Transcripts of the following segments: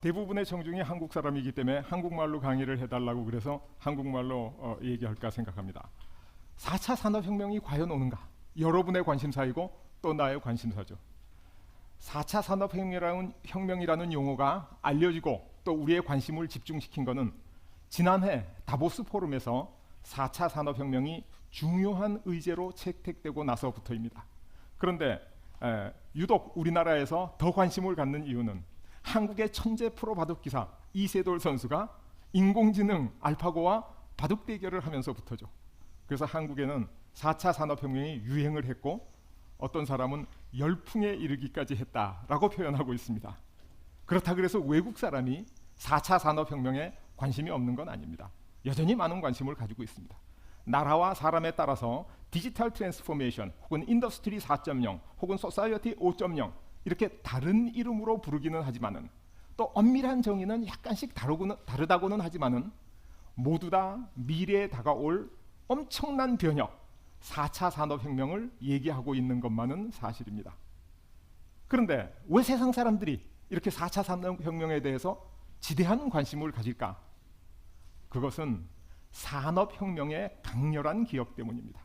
대부분의 청중이 한국 사람이기 때문에 한국말로 강의를 해달라고 그래서 한국말로 얘기할까 생각합니다. 4차 산업혁명이 과연 오는가? 여러분의 관심사이고 또 나의 관심사죠. 4차 산업혁명이라는 용어가 알려지고 또 우리의 관심을 집중시킨 것은 지난해 다보스 포럼에서 4차 산업혁명이 중요한 의제로 채택되고 나서부터입니다. 그런데 유독 우리나라에서 더 관심을 갖는 이유는 한국의 천재 프로 바둑 기사 이세돌 선수가 인공지능 알파고와 바둑 대결을 하면서부터죠. 그래서 한국에는 4차 산업혁명이 유행을 했고 어떤 사람은 열풍에 이르기까지 했다라고 표현하고 있습니다. 그렇다 그래서 외국 사람이 4차 산업혁명에 관심이 없는 건 아닙니다. 여전히 많은 관심을 가지고 있습니다. 나라와 사람에 따라서 디지털 트랜스포메이션 혹은 인더스트리 4.0 혹은 소사이어티 5.0 이렇게 다른 이름으로 부르기는 하지만은 또 엄밀한 정의는 약간씩 다르다고는 하지만은 모두 다 미래에 다가올 엄청난 변혁 4차 산업혁명을 얘기하고 있는 것만은 사실입니다. 그런데 왜 세상 사람들이 이렇게 4차 산업혁명에 대해서 지대한 관심을 가질까? 그것은 산업혁명의 강렬한 기억 때문입니다.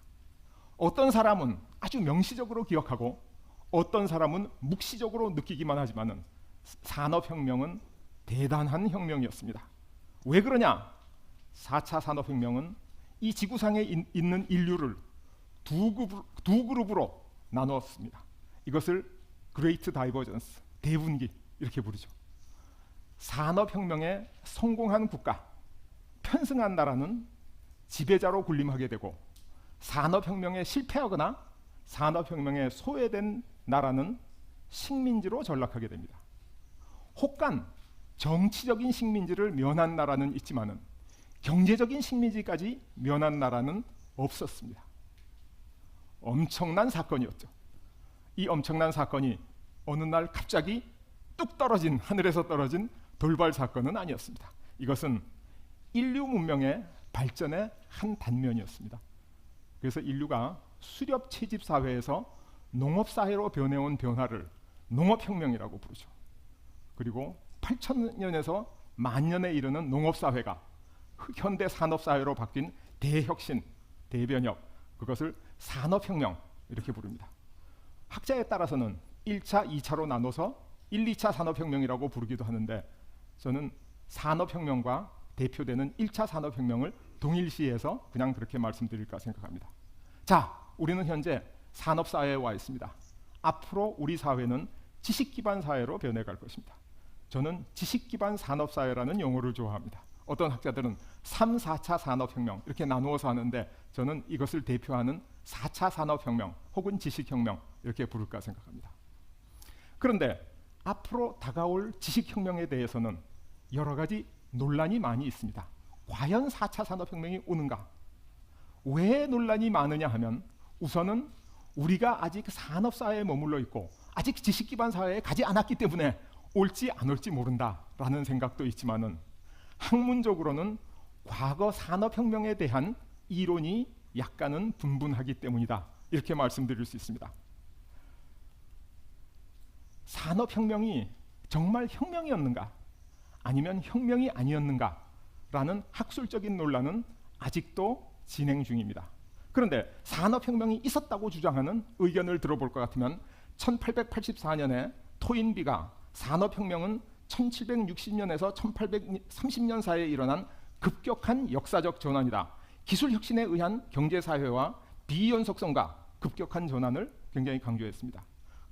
어떤 사람은 아주 명시적으로 기억하고 어떤 사람은 묵시적으로 느끼기만 하지만은 산업혁명은 대단한 혁명이었습니다. 왜 그러냐? 4차 산업혁명은 이 지구상에 있는 인류를 두 그룹으로 나누었습니다. 이것을 그레이트 다이버전스, 대분기 이렇게 부르죠. 산업혁명에 성공한 국가, 편승한 나라는 지배자로 군림하게 되고 산업혁명에 실패하거나 산업혁명에 소외된 나라는 식민지로 전락하게 됩니다. 혹간 정치적인 식민지를 면한 나라는 있지만은 경제적인 식민지까지 면한 나라는 없었습니다. 엄청난 사건이었죠. 이 엄청난 사건이 어느 날 갑자기 뚝 떨어진 하늘에서 떨어진 돌발 사건은 아니었습니다. 이것은 인류 문명의 발전의 한 단면이었습니다. 그래서 인류가 수렵 채집 사회에서 농업 사회로 변해온 변화를 농업혁명이라고 부르죠. 그리고 8,000년에서 만년에 이르는 농업 사회가 현대 산업 사회로 바뀐 대혁신, 대변혁, 그것을 산업혁명 이렇게 부릅니다. 학자에 따라서는 1차, 2차로 나눠서 1, 2차 산업혁명이라고 부르기도 하는데 저는 산업혁명과 대표되는 1차 산업혁명을 동일시해서 그냥 그렇게 말씀드릴까 생각합니다. 자, 우리는 현재 산업사회에 와 있습니다. 앞으로 우리 사회는 지식기반 사회로 변해갈 것입니다. 저는 지식기반 산업사회라는 용어를 좋아합니다. 어떤 학자들은 3, 4차 산업혁명 이렇게 나누어서 하는데 저는 이것을 대표하는 4차 산업혁명 혹은 지식혁명 이렇게 부를까 생각합니다. 그런데 앞으로 다가올 지식혁명에 대해서는 여러 가지 논란이 많이 있습니다. 과연 4차 산업혁명이 오는가? 왜 논란이 많으냐 하면 우선은 우리가 아직 산업사회에 머물러 있고 아직 지식기반 사회에 가지 않았기 때문에 올지 안 올지 모른다라는 생각도 있지만은 학문적으로는 과거 산업혁명에 대한 이론이 약간은 분분하기 때문이다. 이렇게 말씀드릴 수 있습니다. 산업혁명이 정말 혁명이었는가? 아니면 혁명이 아니었는가? 라는 학술적인 논란은 아직도 진행 중입니다. 그런데 산업혁명이 있었다고 주장하는 의견을 들어볼 것 같으면 1884년에 토인비가 산업혁명은 1760년에서 1830년 사이에 일어난 급격한 역사적 전환이다. 기술혁신에 의한 경제사회와 비연속성과 급격한 전환을 굉장히 강조했습니다.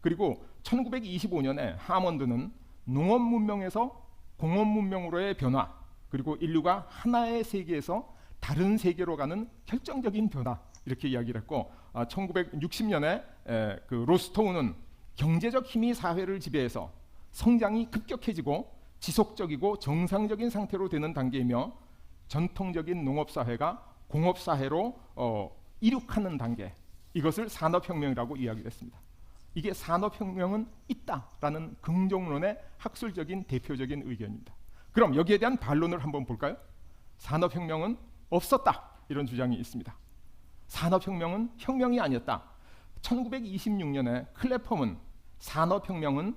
그리고 1925년에 하먼드는 농업문명에서 공업문명으로의 변화 그리고 인류가 하나의 세계에서 다른 세계로 가는 결정적인 변화 이렇게 이야기를 했고 1960년에 그 로스토우는 경제적 힘이 사회를 지배해서 성장이 급격해지고 지속적이고 정상적인 상태로 되는 단계이며 전통적인 농업사회가 공업사회로 이륙하는 단계 이것을 산업혁명이라고 이야기를 했습니다. 이게 산업혁명은 있다라는 긍정론의 학술적인 대표적인 의견입니다. 그럼 여기에 대한 반론을 한번 볼까요? 산업혁명은 없었다 이런 주장이 있습니다. 산업혁명은 혁명이 아니었다. 1926년에 클레펌은 산업혁명은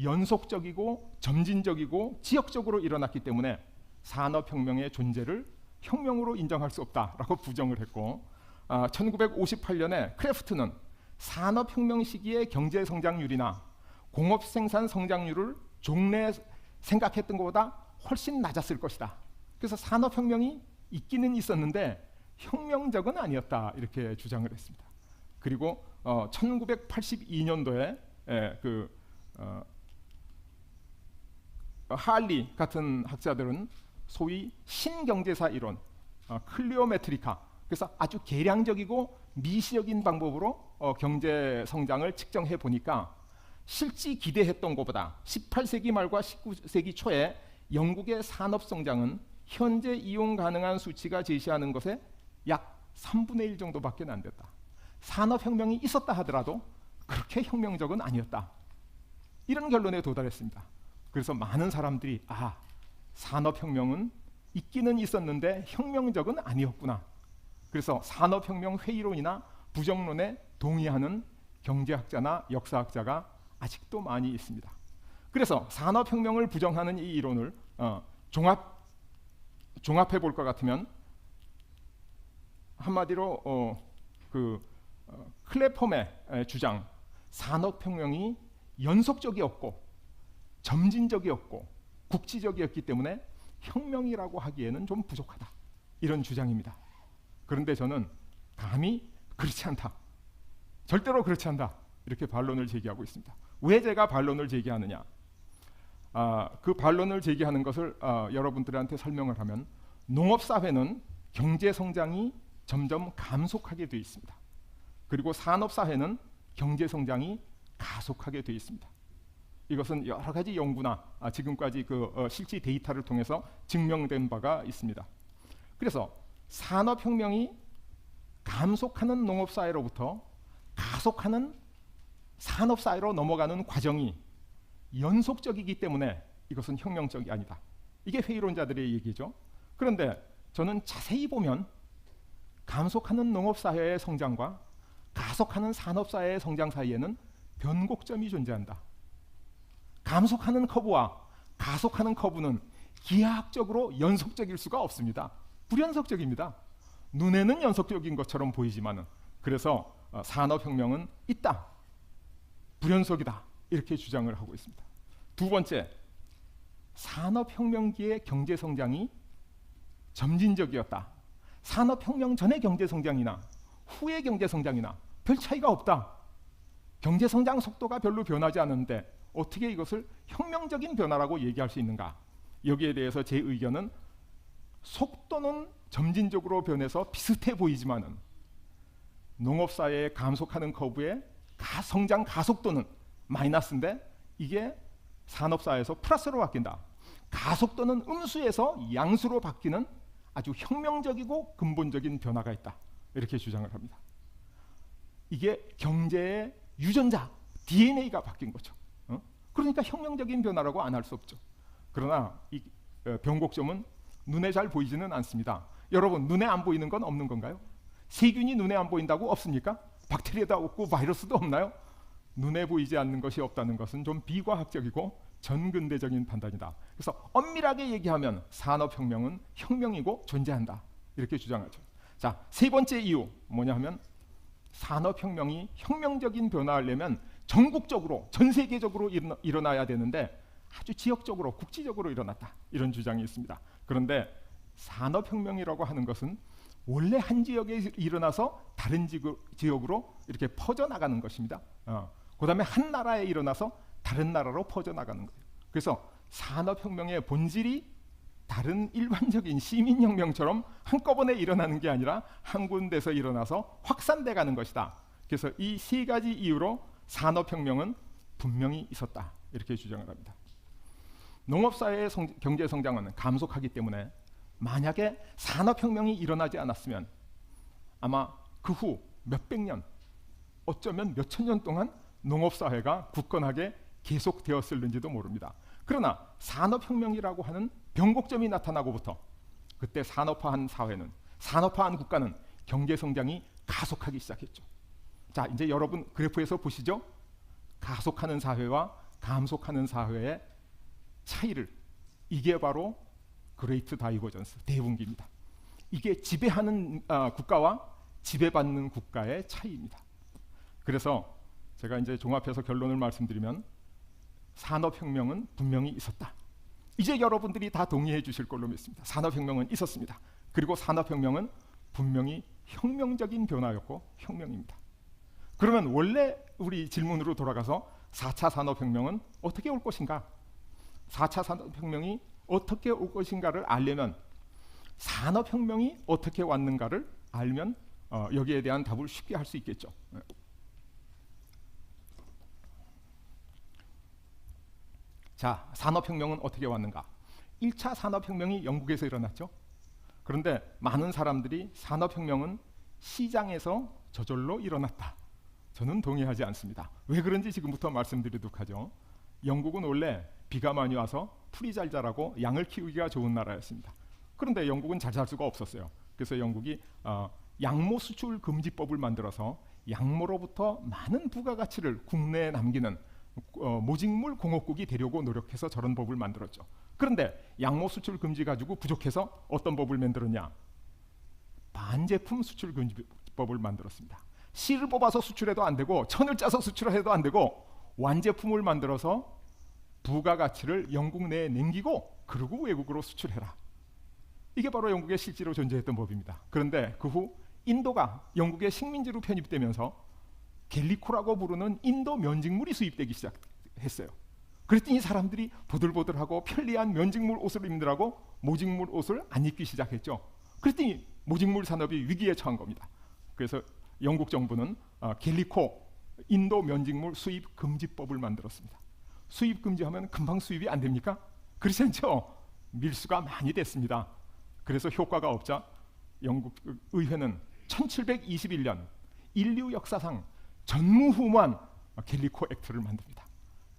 연속적이고 점진적이고 지역적으로 일어났기 때문에 산업혁명의 존재를 혁명으로 인정할 수 없다라고 부정을 했고, 1958년에 크래프트는 산업혁명 시기의 경제 성장률이나 공업 생산 성장률을 종래 생각했던 것보다 훨씬 낮았을 것이다. 그래서 산업혁명이 있기는 있었는데 혁명적은 아니었다, 이렇게 주장을 했습니다. 그리고 1982년도에 할리 같은 학자들은 소위 신경제사 이론, 클리오메트리카, 그래서 아주 계량적이고 미시적인 방법으로 경제 성장을 측정해 보니까 실제 기대했던 것보다 18세기 말과 19세기 초에 영국의 산업 성장은 현재 이용 가능한 수치가 제시하는 것에 약 3분의 1 정도밖에 안 됐다. 산업혁명이 있었다 하더라도 그렇게 혁명적은 아니었다. 이런 결론에 도달했습니다. 그래서 많은 사람들이 산업혁명은 있기는 있었는데 혁명적은 아니었구나. 그래서 산업혁명 회의론이나 부정론에 동의하는 경제학자나 역사학자가 아직도 많이 있습니다. 그래서 산업혁명을 부정하는 이 이론을 종합해 볼 것 같으면 한마디로 클레펌의 주장, 산업혁명이 연속적이었고 점진적이었고 국지적이었기 때문에 혁명이라고 하기에는 좀 부족하다, 이런 주장입니다. 그런데 저는 감히 그렇지 않다, 절대로 그렇지 않다, 이렇게 반론을 제기하고 있습니다. 왜 제가 반론을 제기하느냐? 그 반론을 제기하는 것을 여러분들한테 설명을 하면, 농업사회는 경제성장이 점점 감속하게 되어 있습니다. 그리고 산업사회는 경제성장이 가속하게 되어 있습니다. 이것은 여러 가지 연구나 지금까지 실제 데이터를 통해서 증명된 바가 있습니다. 그래서 산업혁명이 감속하는 농업사회로부터 가속하는 산업사회로 넘어가는 과정이 연속적이기 때문에 이것은 혁명적이 아니다. 이게 회의론자들의 얘기죠. 그런데 저는 자세히 보면 감속하는 농업사회의 성장과 가속하는 산업사회의 성장 사이에는 변곡점이 존재한다. 감속하는 커브와 가속하는 커브는 기하학적으로 연속적일 수가 없습니다. 불연속적입니다. 눈에는 연속적인 것처럼 보이지만은, 그래서 산업혁명은 있다, 불연속이다, 이렇게 주장을 하고 있습니다. 두 번째, 산업혁명기의 경제성장이 점진적이었다. 산업혁명 전의 경제성장이나 후의 경제성장이나 별 차이가 없다. 경제성장 속도가 별로 변하지 않는데 어떻게 이것을 혁명적인 변화라고 얘기할 수 있는가? 여기에 대해서 제 의견은, 속도는 점진적으로 변해서 비슷해 보이지만은 농업사회의 감속하는 커브의 성장 가속도는 마이너스인데 이게 산업사회에서 플러스로 바뀐다. 가속도는 음수에서 양수로 바뀌는 아주 혁명적이고 근본적인 변화가 있다, 이렇게 주장을 합니다. 이게 경제의 유전자, DNA가 바뀐 거죠. 그러니까 혁명적인 변화라고 안 할 수 없죠. 그러나 이 변곡점은 눈에 잘 보이지는 않습니다. 여러분, 눈에 안 보이는 건 없는 건가요? 세균이 눈에 안 보인다고 없습니까? 박테리아도 없고 바이러스도 없나요? 눈에 보이지 않는 것이 없다는 것은 좀 비과학적이고 전근대적인 판단이다. 그래서 엄밀하게 얘기하면 산업혁명은 혁명이고 존재한다, 이렇게 주장하죠. 자, 세 번째 이유 뭐냐 하면, 산업혁명이 혁명적인 변화를 내면 전국적으로, 전 세계적으로 일어나야 되는데 아주 지역적으로, 국지적으로 일어났다, 이런 주장이 있습니다. 그런데 산업혁명이라고 하는 것은 원래 한 지역에 일어나서 다른 지역으로 이렇게 퍼져나가는 것입니다. 그 다음에 한 나라에 일어나서 다른 나라로 퍼져나가는 거예요. 그래서 산업혁명의 본질이 다른 일반적인 시민혁명처럼 한꺼번에 일어나는 게 아니라 한 군데서 일어나서 확산돼 가는 것이다. 그래서 이 세 가지 이유로 산업혁명은 분명히 있었다, 이렇게 주장을 합니다. 농업사회의 경제성장은 감속하기 때문에 만약에 산업혁명이 일어나지 않았으면 아마 그 후 몇백 년, 어쩌면 몇천 년 동안 농업사회가 굳건하게 계속되었을는지도 모릅니다. 그러나 산업혁명이라고 하는 변곡점이 나타나고부터 그때 산업화한 사회는, 산업화한 국가는 경제성장이 가속하기 시작했죠. 자, 이제 여러분 그래프에서 보시죠. 가속하는 사회와 감속하는 사회의 차이를, 이게 바로 그레이트 다이버전스, 대분기입니다. 이게 지배하는 국가와 지배받는 국가의 차이입니다. 그래서 제가 이제 종합해서 결론을 말씀드리면 산업혁명은 분명히 있었다. 이제 여러분들이 다 동의해 주실 걸로 믿습니다. 산업혁명은 있었습니다. 그리고 산업혁명은 분명히 혁명적인 변화였고 혁명입니다. 그러면 원래 우리 질문으로 돌아가서 4차 산업혁명은 어떻게 올 것인가? 4차 산업혁명이 어떻게 올 것인가를 알려면, 산업혁명이 어떻게 왔는가를 알면 여기에 대한 답을 쉽게 할 수 있겠죠. 자, 산업혁명은 어떻게 왔는가? 1차 산업혁명이 영국에서 일어났죠. 그런데 많은 사람들이 산업혁명은 시장에서 저절로 일어났다. 저는 동의하지 않습니다. 왜 그런지 지금부터 말씀드리도록 하죠. 영국은 원래 비가 많이 와서 풀이 잘 자라고 양을 키우기가 좋은 나라였습니다. 그런데 영국은 잘 살 수가 없었어요. 그래서 영국이 양모 수출 금지법을 만들어서 양모로부터 많은 부가가치를 국내에 남기는 모직물 공업국이 되려고 노력해서 저런 법을 만들었죠. 그런데 양모 수출 금지 가지고 부족해서 어떤 법을 만들었냐? 반제품 수출 금지법을 만들었습니다. 실을 뽑아서 수출해도 안 되고 천을 짜서 수출해도 안 되고 완제품을 만들어서 부가가치를 영국 내에 남기고 그리고 외국으로 수출해라. 이게 바로 영국에 실제로 존재했던 법입니다. 그런데 그 후 인도가 영국의 식민지로 편입되면서 갤리코라고 부르는 인도 면직물이 수입되기 시작했어요. 그랬더니 사람들이 보들보들하고 편리한 면직물 옷을 입느라고 모직물 옷을 안 입기 시작했죠. 그랬더니 모직물 산업이 위기에 처한 겁니다. 그래서 영국 정부는 갤리코 인도 면직물 수입 금지법을 만들었습니다. 수입 금지하면 금방 수입이 안 됩니까? 그렇지 않죠? 밀수가 많이 됐습니다. 그래서 효과가 없자 영국 의회는 1721년 인류 역사상 전무후무한 갤리코 액트를 만듭니다.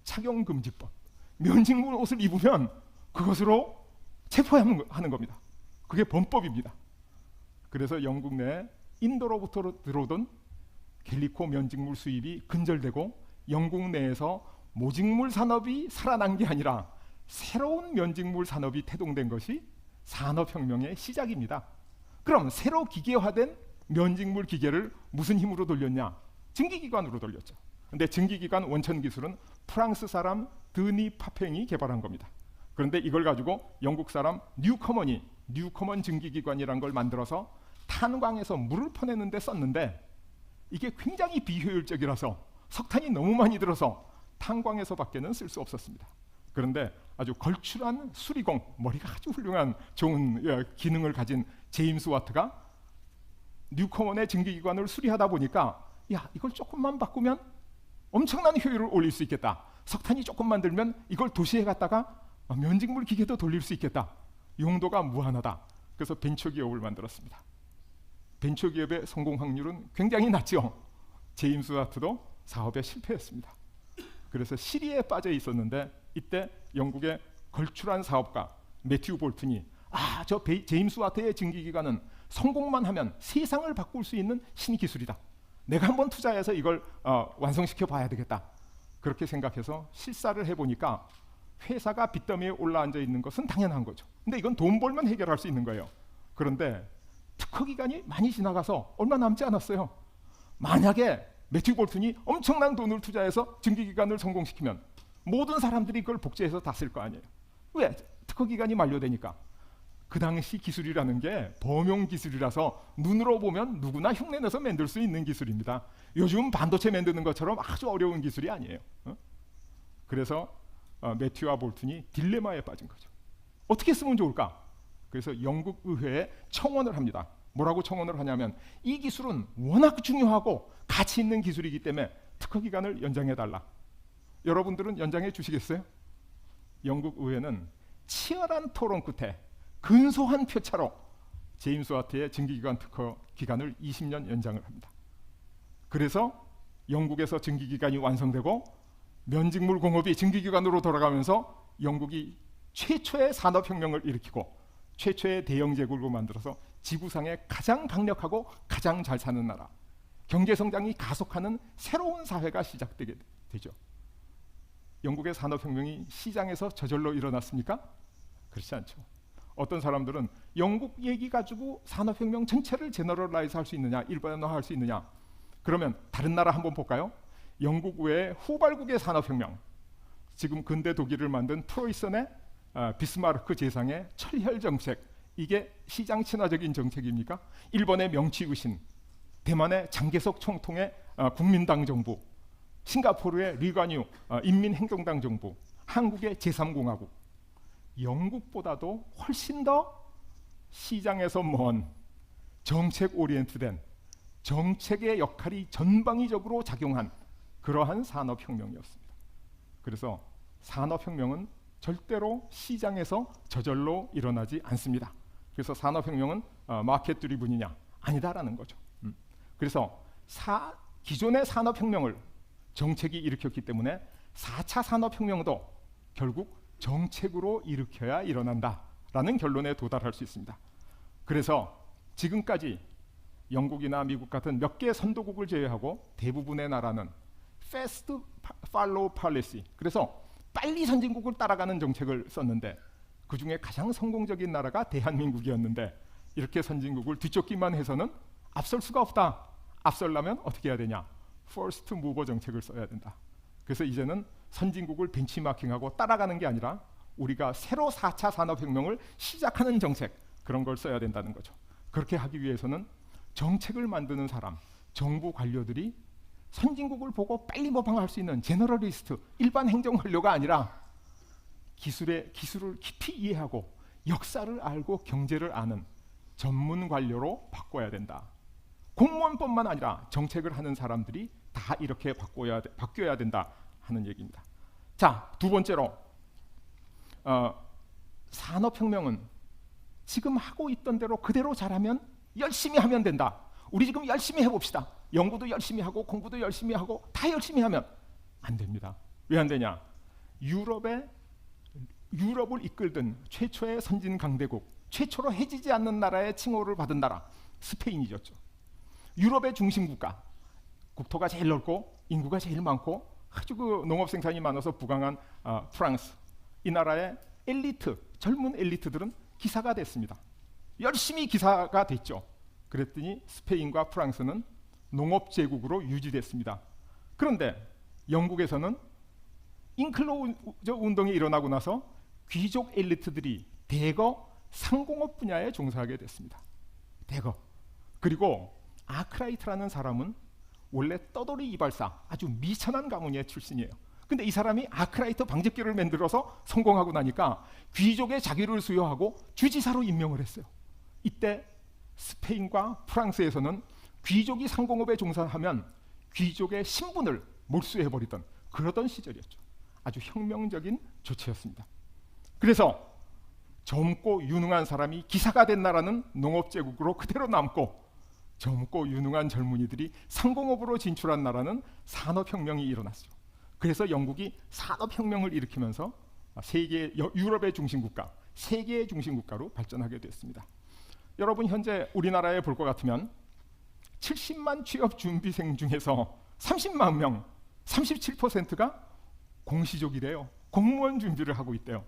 착용금지법. 면직물 옷을 입으면 그것으로 체포하는 겁니다. 그게 범법입니다. 그래서 영국 내 인도로부터 들어오던 갤리코 면직물 수입이 근절되고 영국 내에서 모직물 산업이 살아난 게 아니라 새로운 면직물 산업이 태동된 것이 산업혁명의 시작입니다. 그럼 새로 기계화된 면직물 기계를 무슨 힘으로 돌렸냐? 증기기관으로 돌렸죠. 근데 증기기관 원천 기술은 프랑스 사람 드니 파팽이 개발한 겁니다. 그런데 이걸 가지고 영국 사람 뉴커먼 증기기관이라는 걸 만들어서 탄광에서 물을 퍼내는 데 썼는데 이게 굉장히 비효율적이라서 석탄이 너무 많이 들어서 탄광에서밖에는 쓸 수 없었습니다. 그런데 아주 걸출한 수리공, 머리가 아주 훌륭한 좋은 기능을 가진 제임스 와트가 뉴커먼의 증기기관을 수리하다 보니까 야, 이걸 조금만 바꾸면 엄청난 효율을 올릴 수 있겠다. 석탄이 조금만 들면 이걸 도시에 갔다가 면직물 기계도 돌릴 수 있겠다. 용도가 무한하다. 그래서 벤처기업을 만들었습니다. 벤처기업의 성공 확률은 굉장히 낮죠. 제임스 와트도 사업에 실패했습니다. 그래서 시리에 빠져 있었는데 이때 영국의 걸출한 사업가 매튜 볼튼이 저 제임스 와트의 증기기관은 성공만 하면 세상을 바꿀 수 있는 신기술이다. 내가 한번 투자해서 이걸 완성시켜 봐야 되겠다. 그렇게 생각해서 실사를 해보니까 회사가 빚더미에 올라앉아 있는 것은 당연한 거죠. 근데 이건 돈 벌면 해결할 수 있는 거예요. 그런데 특허 기간이 많이 지나가서 얼마 남지 않았어요. 만약에 매튜 볼튼이 엄청난 돈을 투자해서 증기기관을 성공시키면 모든 사람들이 그걸 복제해서 다 쓸 거 아니에요. 왜? 특허 기간이 만료되니까. 그 당시 기술이라는 게 범용 기술이라서 눈으로 보면 누구나 흉내내서 만들 수 있는 기술입니다. 요즘 반도체 만드는 것처럼 아주 어려운 기술이 아니에요. 그래서 매튜와 볼튼이 딜레마에 빠진 거죠. 어떻게 쓰면 좋을까? 그래서 영국 의회에 청원을 합니다. 뭐라고 청원을 하냐면 이 기술은 워낙 중요하고 가치 있는 기술이기 때문에 특허 기간을 연장해달라. 여러분들은 연장해 주시겠어요? 영국 의회는 치열한 토론 끝에 근소한 표차로 제임스 와트의 증기기관 특허 기간을 20년 연장을 합니다. 그래서 영국에서 증기기관이 완성되고 면직물 공업이 증기기관으로 돌아가면서 영국이 최초의 산업혁명을 일으키고 최초의 대영 제국을 만들어서 지구상에 가장 강력하고 가장 잘 사는 나라, 경제성장이 가속하는 새로운 사회가 시작되게 되죠. 영국의 산업혁명이 시장에서 저절로 일어났습니까? 그렇지 않죠. 어떤 사람들은 영국 얘기 가지고 산업혁명 전체를 제너럴라이즈 할 수 있느냐, 일반화할 수 있느냐. 그러면 다른 나라 한번 볼까요? 영국 외에 후발국의 산업혁명, 지금 근대 독일을 만든 프로이센의 비스마르크 제상의 철혈 정책, 이게 시장 친화적인 정책입니까? 일본의 명치유신, 대만의 장개석 총통의 국민당 정부, 싱가포르의 리관유 인민행정당 정부, 한국의 제3공화국, 영국보다도 훨씬 더 시장에서 먼 정책 오리엔트된 정책의 역할이 전방위적으로 작용한 그러한 산업혁명이었습니다. 그래서 산업혁명은 절대로 시장에서 저절로 일어나지 않습니다. 그래서 산업혁명은 마켓 드리븐이냐? 아니다라는 거죠. 그래서 기존의 산업혁명을 정책이 일으켰기 때문에 4차 산업혁명도 결국 정책으로 일으켜야 일어난다라는 결론에 도달할 수 있습니다. 그래서 지금까지 영국이나 미국 같은 몇 개의 선도국을 제외하고 대부분의 나라는 Fast Follow Policy, 그래서 빨리 선진국을 따라가는 정책을 썼는데 그 중에 가장 성공적인 나라가 대한민국이었는데 이렇게 선진국을 뒤쫓기만 해서는 앞설 수가 없다. 앞설려면 어떻게 해야 되냐? First Mover 정책을 써야 된다. 그래서 이제는 선진국을 벤치마킹하고 따라가는 게 아니라 우리가 새로 4차 산업혁명을 시작하는 정책, 그런 걸 써야 된다는 거죠. 그렇게 하기 위해서는 정책을 만드는 사람, 정부 관료들이 선진국을 보고 빨리 모방할 수 있는 제너럴리스트, 일반 행정관료가 아니라 기술을 깊이 이해하고 역사를 알고 경제를 아는 전문 관료로 바꿔야 된다. 공무원뿐만 아니라 정책을 하는 사람들이 다 이렇게 바뀌어야 된다 하는 얘기입니다. 자, 두 번째로 산업혁명은 지금 하고 있던 대로 그대로 잘하면 열심히 하면 된다. 우리 지금 열심히 해봅시다. 연구도 열심히 하고 공부도 열심히 하고 다 열심히 하면 안 됩니다. 왜 안 되냐? 유럽을 이끌던 최초의 선진 강대국, 최초로 해지지 않는 나라의 칭호를 받은 나라 스페인이었죠. 유럽의 중심 국가, 국토가 제일 넓고 인구가 제일 많고 아주 그 농업 생산이 많아서 부강한 프랑스, 이 나라의 엘리트, 젊은 엘리트들은 기사가 됐습니다. 열심히 기사가 됐죠. 그랬더니 스페인과 프랑스는 농업 제국으로 유지됐습니다. 그런데 영국에서는 인클로저 운동이 일어나고 나서 귀족 엘리트들이 대거 상공업 분야에 종사하게 됐습니다. 대거. 그리고 아크라이트라는 사람은 원래 떠돌이 이발사, 아주 미천한 가문의 출신이에요. 근데 이 사람이 아크라이트 방제기를 만들어서 성공하고 나니까 귀족의 자기를 수여하고 주지사로 임명을 했어요. 이때 스페인과 프랑스에서는 귀족이 상공업에 종사하면 귀족의 신분을 몰수해버리던 그러던 시절이었죠. 아주 혁명적인 조치였습니다. 그래서 젊고 유능한 사람이 기사가 된 나라는 농업제국으로 그대로 남고 젊고 유능한 젊은이들이 상공업으로 진출한 나라는 산업혁명이 일어났죠. 그래서 영국이 산업혁명을 일으키면서 유럽의 중심국가, 세계의 중심국가로 발전하게 됐습니다. 여러분 현재 우리나라에 볼 것 같으면 70만 취업 준비생 중에서 30만 명, 37%가 공시족이래요. 공무원 준비를 하고 있대요.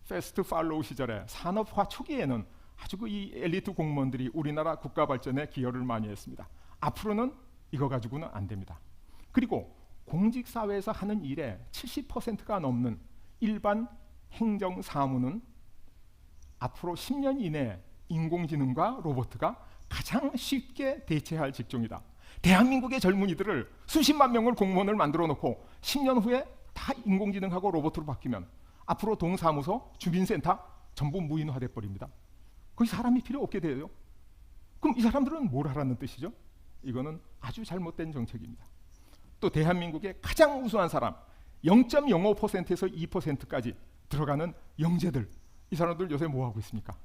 패스트 팔로우 시절에 산업화 초기에는 아주 이 엘리트 공무원들이 우리나라 국가 발전에 기여를 많이 했습니다. 앞으로는 이거 가지고는 안 됩니다. 그리고 공직사회에서 하는 일의 70%가 넘는 일반 행정 사무는 앞으로 10년 이내에 인공지능과 로봇가 가장 쉽게 대체할 직종이다. 대한민국의 젊은이들을 수십만 명을 공무원을 만들어 놓고 10년 후에 다 인공지능하고 로봇으로 바뀌면 앞으로 동사무소, 주민센터 전부 무인화돼 버립니다. 거기 사람이 필요 없게 돼요. 그럼 이 사람들은 뭘 하라는 뜻이죠? 이거는 아주 잘못된 정책입니다. 또 대한민국의 가장 우수한 사람 0.05%에서 2%까지 들어가는 영재들, 이 사람들 요새 뭐 하고 있습니까?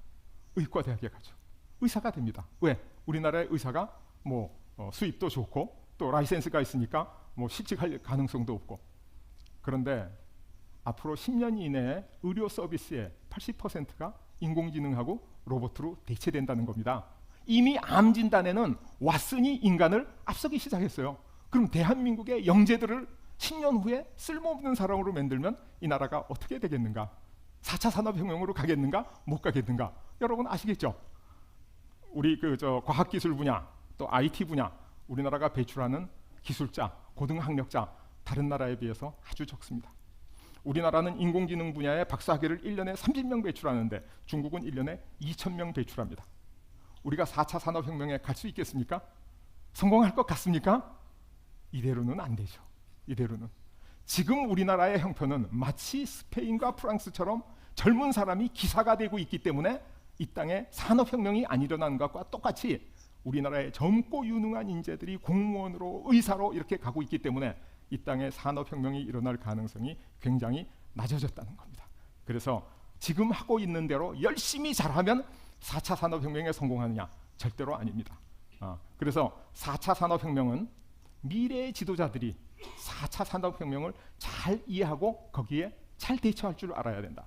의과대학에 가죠. 의사가 됩니다. 왜? 우리나라의 의사가 수입도 좋고 또 라이센스가 있으니까 실직할 가능성도 없고. 그런데 앞으로 10년 이내에 의료 서비스의 80%가 인공지능하고 로봇으로 대체된다는 겁니다. 이미 암 진단에는 왓슨이 인간을 앞서기 시작했어요. 그럼 대한민국의 영재들을 10년 후에 쓸모없는 사람으로 만들면 이 나라가 어떻게 되겠는가? 4차 산업혁명으로 가겠는가? 못 가겠는가? 여러분 아시겠죠? 우리 과학기술 분야, 또 IT 분야, 우리나라가 배출하는 기술자, 고등학력자 다른 나라에 비해서 아주 적습니다. 우리나라는 인공지능 분야의 박사학위를 1년에 30명 배출하는데 중국은 1년에 2,000명 배출합니다. 우리가 4차 산업혁명에 갈 수 있겠습니까? 성공할 것 같습니까? 이대로는 안 되죠. 이대로는. 지금 우리나라의 형편은 마치 스페인과 프랑스처럼 젊은 사람이 기사가 되고 있기 때문에 이 땅에 산업혁명이 안 일어나는 것과 똑같이 우리나라의 젊고 유능한 인재들이 공무원으로 의사로 이렇게 가고 있기 때문에 이 땅에 산업혁명이 일어날 가능성이 굉장히 낮아졌다는 겁니다. 그래서 지금 하고 있는 대로 열심히 잘하면 4차 산업혁명에 성공하느냐? 절대로 아닙니다. 그래서 4차 산업혁명은 미래의 지도자들이 4차 산업혁명을 잘 이해하고 거기에 잘 대처할 줄 알아야 된다.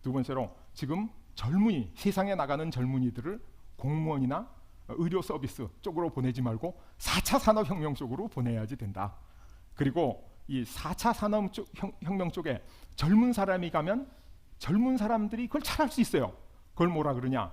두 번째로 지금 젊은이, 세상에 나가는 젊은이들을 공무원이나 의료 서비스 쪽으로 보내지 말고 4차 산업혁명 쪽으로 보내야지 된다. 그리고 이 4차 산업혁명 쪽에 젊은 사람이 가면 젊은 사람들이 그걸 잘할 수 있어요. 그걸 뭐라 그러냐?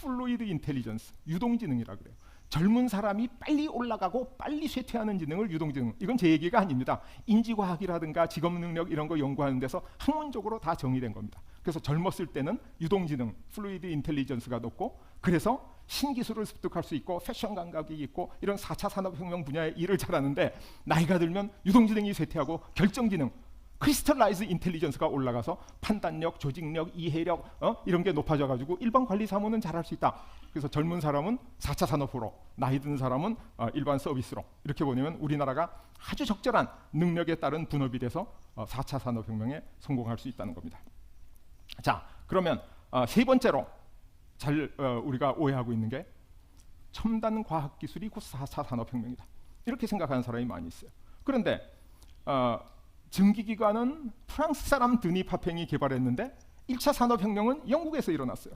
플루이드 인텔리전스, 유동지능이라 그래요. 젊은 사람이 빨리 올라가고 빨리 쇠퇴하는 지능을 유동지능. 이건 제 얘기가 아닙니다. 인지과학이라든가 직업능력 이런 거 연구하는 데서 학문적으로 다 정의된 겁니다. 그래서 젊었을 때는 유동지능, 플루이드 인텔리전스가 높고 그래서 신기술을 습득할 수 있고 패션 감각이 있고 이런 4차 산업혁명 분야의 일을 잘하는데 나이가 들면 유동지능이 쇠퇴하고 결정지능, 크리스탈라이즈 인텔리전스가 올라가서 판단력, 조직력, 이해력 이런 게 높아져가지고 일반 관리 사무는 잘할 수 있다. 그래서 젊은 사람은 4차 산업으로, 나이 든 사람은 일반 서비스로 이렇게 보내면 우리나라가 아주 적절한 능력에 따른 분업이 돼서 4차 산업혁명에 성공할 수 있다는 겁니다. 자, 그러면 세 번째로 우리가 오해하고 있는 게 첨단 과학기술이 곧 4차 산업혁명이다. 이렇게 생각하는 사람이 많이 있어요. 그런데 증기기관은 프랑스 사람 드니 파팽이 개발했는데 1차 산업혁명은 영국에서 일어났어요.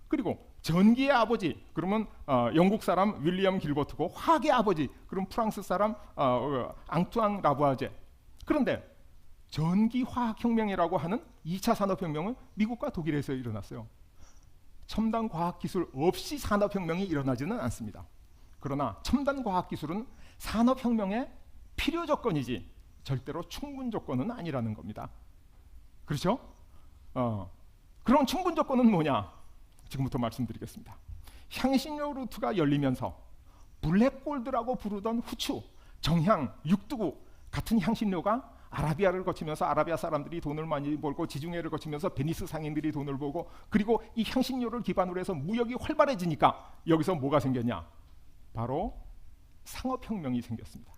그리고 전기의 아버지 그러면 영국 사람 윌리엄 길버트고 화학의 아버지 그럼 프랑스 사람 앙투안 라부아제. 그런데 전기화학혁명이라고 하는 2차 산업혁명은 미국과 독일에서 일어났어요. 첨단 과학기술 없이 산업혁명이 일어나지는 않습니다. 그러나 첨단 과학기술은 산업혁명의 필요 조건이지 절대로 충분 조건은 아니라는 겁니다. 그렇죠? 그럼 충분 조건은 뭐냐? 지금부터 말씀드리겠습니다. 향신료 루트가 열리면서 블랙골드라고 부르던 후추, 정향, 육두구 같은 향신료가 아라비아를 거치면서 아라비아 사람들이 돈을 많이 벌고 지중해를 거치면서 베니스 상인들이 돈을 벌고 그리고 이 향신료를 기반으로 해서 무역이 활발해지니까 여기서 뭐가 생겼냐? 바로 상업혁명이 생겼습니다.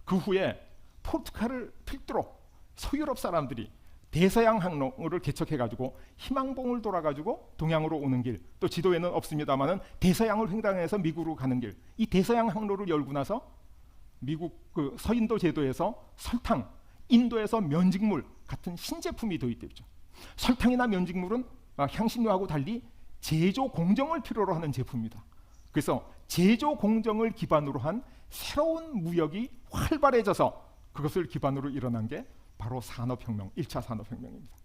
그 후에 포르투갈을 필두로 서유럽 사람들이 대서양 항로를 개척해가지고 희망봉을 돌아가지고 동양으로 오는 길, 또 지도에는 없습니다만은 대서양을 횡단해서 미국으로 가는 길, 이 대서양 항로를 열고 나서 미국 서인도 제도에서 설탕, 인도에서 면직물 같은 신제품이 도입되죠. 설탕이나 면직물은 향신료하고 달리 제조 공정을 필요로 하는 제품입니다. 그래서 제조 공정을 기반으로 한 새로운 무역이 활발해져서 그것을 기반으로 일어난 게 바로 산업혁명, 1차 산업혁명입니다.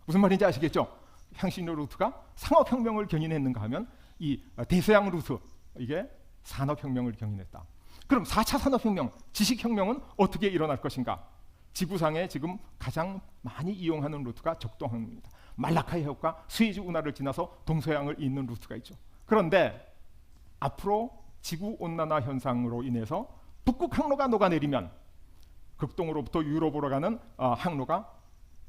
무슨 말인지 아시겠죠? 향신료 루트가 상업혁명을 견인했는가 하면 이 대서양 루트, 이게 산업혁명을 견인했다. 그럼 4차 산업혁명, 지식혁명은 어떻게 일어날 것인가? 지구상에 지금 가장 많이 이용하는 루트가 적동항로입니다. 말라카 해협과 스웨즈 운하를 지나서 동서양을 잇는 루트가 있죠. 그런데 앞으로 지구온난화 현상으로 인해서 북극 항로가 녹아내리면 극동으로부터 유럽으로 가는 항로가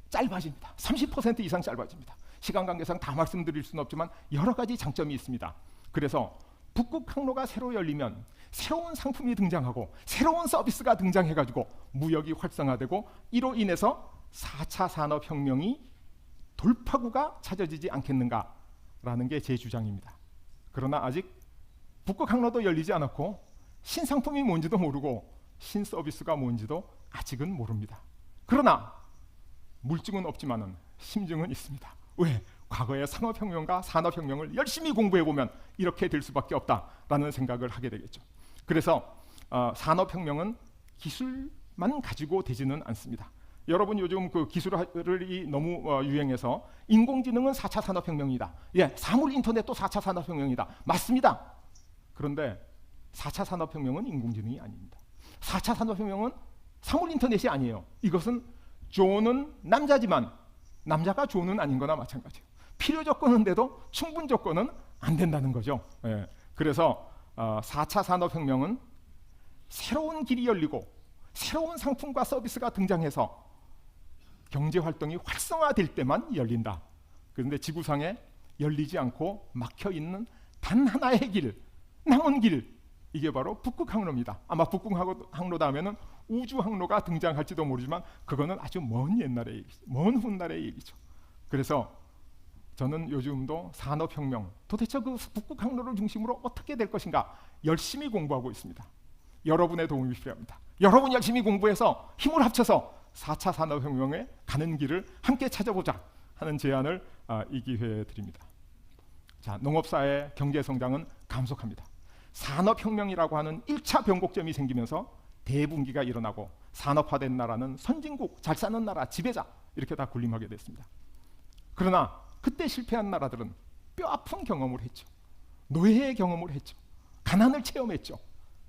짧아집니다. 30% 이상 짧아집니다. 시간 관계상 다 말씀드릴 수는 없지만 여러 가지 장점이 있습니다. 그래서 북극 항로가 새로 열리면 새로운 상품이 등장하고 새로운 서비스가 등장해가지고 무역이 활성화되고 이로 인해서 4차 산업혁명이 돌파구가 찾아지지 않겠는가라는 게 제 주장입니다. 그러나 아직 북극 항로도 열리지 않았고 신상품이 뭔지도 모르고 신서비스가 뭔지도 아직은 모릅니다. 그러나 물증은 없지만은 심증은 있습니다. 왜? 과거의 상업혁명과 산업혁명을 열심히 공부해보면 이렇게 될 수밖에 없다라는 생각을 하게 되겠죠. 그래서 산업혁명은 기술만 기술만 가지고 되지는 않습니다. 여러분 요즘 그 기술이 너무 유행해서 인공지능은 4차 산업혁명이다. 예, 사물 인터넷도 4차 산업혁명이다. 맞습니다. 그런데 4차 산업혁명은 인공지능이 아닙니다. 4차 산업혁명은 사물 인터넷이 아니에요. 이것은 존은 남자지만 남자가 존은 아닌 거나 마찬가지예요. 필요 조건은 돼도 충분 조건은 안 된다는 거죠. 예. 그래서 4차 산업혁명은 새로운 길이 열리고 새로운 상품과 서비스가 등장해서 경제활동이 활성화될 때만 열린다. 그런데 지구상에 열리지 않고 막혀있는 단 하나의 길, 남은 길, 이게 바로 북극항로입니다. 아마 북극항로 다음에는 우주항로가 등장할지도 모르지만 그거는 아주 먼 옛날의 얘기죠. 먼 훗날의 얘기죠. 그래서 저는 요즘도 산업혁명, 도대체 그 북극항로를 중심으로 어떻게 될 것인가 열심히 공부하고 있습니다. 여러분의 도움이 필요합니다. 여러분 열심히 공부해서 힘을 합쳐서 4차 산업혁명에 가는 길을 함께 찾아보자 하는 제안을 이 기회에 드립니다. 자, 농업사의 경제성장은 감속합니다. 산업혁명이라고 하는 1차 변곡점이 생기면서 대분기가 일어나고 산업화된 나라는 선진국, 잘 사는 나라, 지배자 이렇게 다 군림하게 됐습니다. 그러나 그때 실패한 나라들은 뼈아픈 경험을 했죠. 노예의 경험을 했죠. 가난을 체험했죠.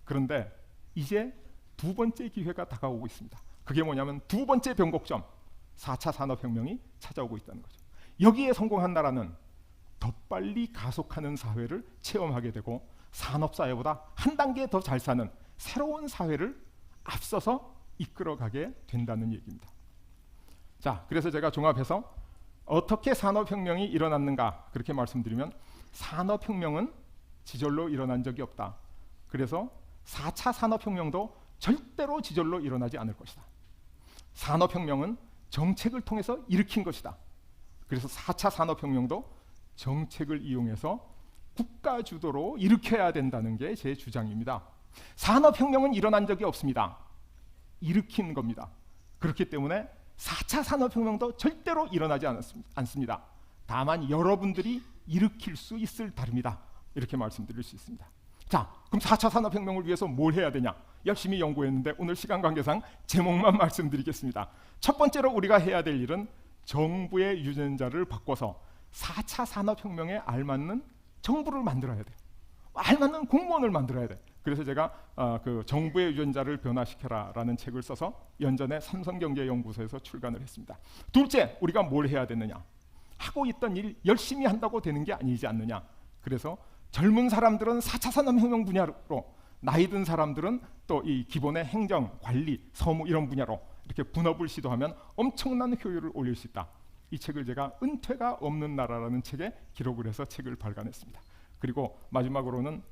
그런데 이제 두 번째 기회가 다가오고 있습니다. 그게 뭐냐면 두 번째 변곡점, 4차 산업혁명이 찾아오고 있다는 거죠. 여기에 성공한 나라는 더 빨리 가속하는 사회를 체험하게 되고 산업사회보다 한 단계 더 잘 사는 새로운 사회를 앞서서 이끌어가게 된다는 얘기입니다. 자, 그래서 제가 종합해서 어떻게 산업혁명이 일어났는가 그렇게 말씀드리면 산업혁명은 지절로 일어난 적이 없다. 그래서 4차 산업혁명도 절대로 지절로 일어나지 않을 것이다. 산업혁명은 정책을 통해서 일으킨 것이다. 그래서 4차 산업혁명도 정책을 이용해서 국가 주도로 일으켜야 된다는 게 제 주장입니다. 산업혁명은 일어난 적이 없습니다. 일으킨 겁니다. 그렇기 때문에 4차 산업혁명도 절대로 일어나지 않습니다. 다만 여러분들이 일으킬 수 있을 따름이다. 이렇게 말씀드릴 수 있습니다. 자, 그럼 4차 산업혁명을 위해서 뭘 해야 되냐? 열심히 연구했는데 오늘 시간 관계상 제목만 말씀드리겠습니다. 첫 번째로 우리가 해야 될 일은 정부의 유전자를 바꿔서 4차 산업혁명에 알맞는 정부를 만들어야 돼요. 알맞는 공무원을 만들어야 돼. 그래서 제가 그 정부의 유전자를 변화시켜라라는 책을 써서 연전에 삼성경제연구소에서 출간을 했습니다. 둘째, 우리가 뭘 해야 되느냐? 하고 있던 일 열심히 한다고 되는 게 아니지 않느냐? 그래서 젊은 사람들은 4차 산업혁명 분야로, 나이 든 사람들은 또 이 기본의 행정, 관리, 서무 이런 분야로 이렇게 분업을 시도하면 엄청난 효율을 올릴 수 있다. 이 책을 제가 은퇴가 없는 나라라는 책에 기록을 해서 책을 발간했습니다. 그리고 마지막으로는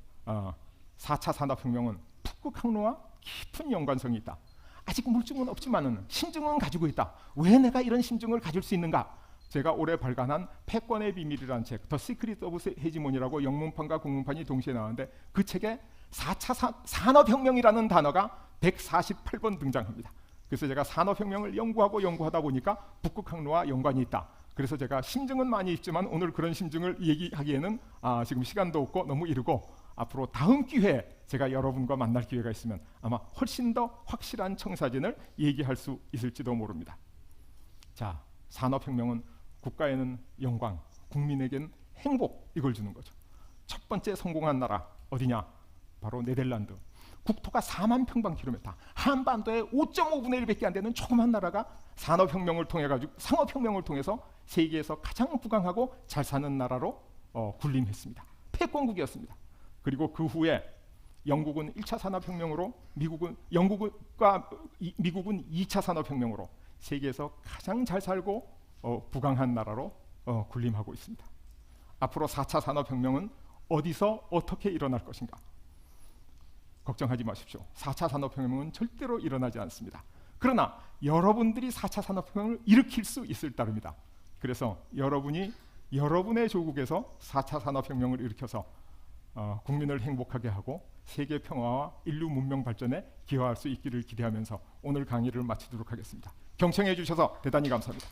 4차 산업혁명은 북극항로와 깊은 연관성이 있다. 아직 물증은 없지만은 심증은 가지고 있다. 왜 내가 이런 심증을 가질 수 있는가? 제가 올해 발간한 패권의 비밀이라는 책, The Secret of Hegemon이라고 영문판과 국문판이 동시에 나왔는데 그 책에 4차 산업혁명이라는 단어가 148번 등장합니다. 그래서 제가 산업혁명을 연구하다 보니까 북극항로와 연관이 있다. 그래서 제가 심증은 많이 있지만 오늘 그런 심증을 얘기하기에는 지금 시간도 없고 너무 이르고 앞으로 다음 기회에 제가 여러분과 만날 기회가 있으면 아마 훨씬 더 확실한 청사진을 얘기할 수 있을지도 모릅니다. 자, 산업혁명은 국가에는 영광, 국민에겐 행복 이걸 주는 거죠. 첫 번째 성공한 나라 어디냐? 바로 네덜란드. 국토가 4만 평방킬로미터, 한반도의 5.5분의 1밖에 안 되는 조그만 나라가 산업혁명을 통해 가지고 상업혁명을 통해서 세계에서 가장 부강하고 잘 사는 나라로 군림했습니다. 패권국이었습니다. 그리고 그 후에 영국은 1차 산업혁명으로 미국은 2차 산업혁명으로 세계에서 가장 잘 살고 부강한 나라로 군림하고 있습니다. 앞으로 4차 산업혁명은 어디서 어떻게 일어날 것인가? 걱정하지 마십시오. 4차 산업혁명은 절대로 일어나지 않습니다. 그러나 여러분들이 4차 산업혁명을 일으킬 수 있을 따름이다. 그래서 여러분이 여러분의 조국에서 4차 산업혁명을 일으켜서 국민을 행복하게 하고 세계 평화와 인류 문명 발전에 기여할 수 있기를 기대하면서 오늘 강의를 마치도록 하겠습니다. 경청해 주셔서 대단히 감사합니다.